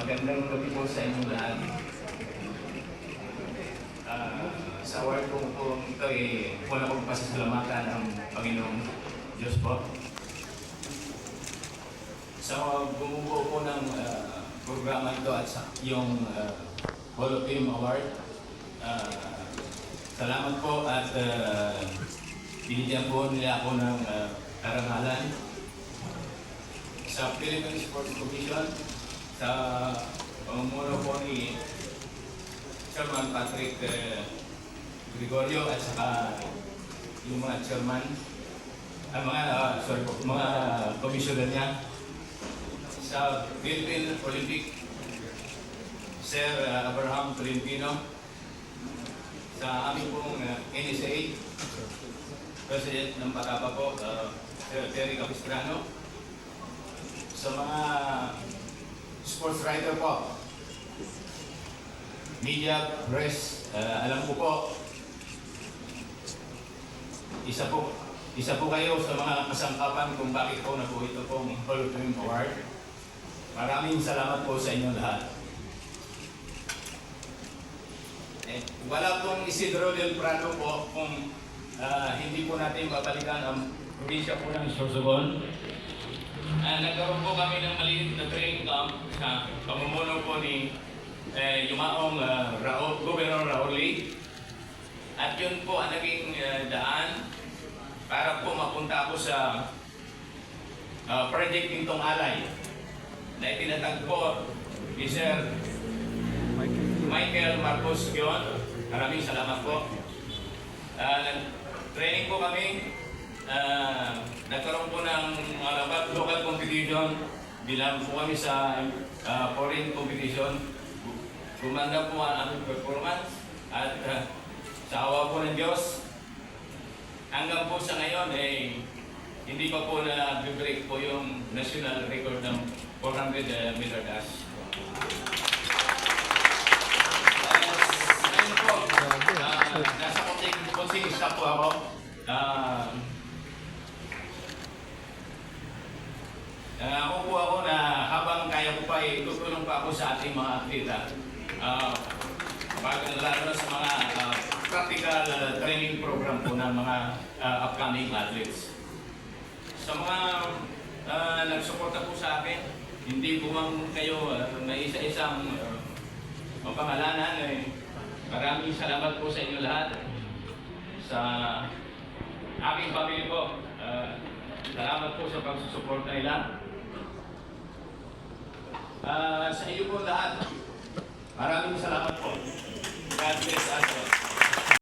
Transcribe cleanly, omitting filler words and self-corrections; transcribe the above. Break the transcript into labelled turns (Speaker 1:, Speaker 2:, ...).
Speaker 1: Magandang gabi po sa inyong lahat. Sa award ko po ito wala kong pasasalamatan ang Panginoong Diyos po. Sa bumubuo po ng programa ito at yung Hall of Fame Award, salamat po at binigyan po nila ako ng karangalan sa Philippine Sports Commission sa pamumuno po ni Chairman Patrick Gregorio at saka yung mga chairman mga commissioner niya sa Philippine Olympic Sir Abraham Tolentino, sa aming pong NSA President ng Patapa po Sir Terry Capistrano, sa mga sports writer po, media, press, alam ko po, isa po kayo sa mga kasangkapan kung bakit po na po ito pong Hall of Fame Award. Maraming salamat po sa inyo lahat. Wala pong Isidro del Prado po kung hindi po natin babalikan ang probinsya po ng Sorsogon. Nagkaroon po kami ng maliit na training camp sa pamumuno po ni yumaong Governor Raul Lee. At yun po ang naging daan para po mapunta ako sa Project Pintong Alay na itinatag po ni Sir Michael Marcos Gion. Maraming salamat po. Nag-training po kami. Nagkaroon po ng local competition. Bilang po kami sa foreign competition. Gumanda po ang aming performance. At sa awa po ng Diyos, hanggang po sa ngayon, hindi pa po na-break po yung national record ng 400 meter dash. Ngayon po, nasa coaching staff po ako. Nangako po ako na habang kaya ko pa tutulong pa ako sa ating mga atleta. Lalo na sa mga practical training program po ng mga upcoming athletes. Sa mga nagsuporta po sa akin, hindi po man kayo may isa-isang pangalanan. Maraming salamat po sa inyo lahat. Sa aking pamilya po, salamat po sa pagsusuporta nila. Sa iyo po lahat, maraming salamat po. God bless us all.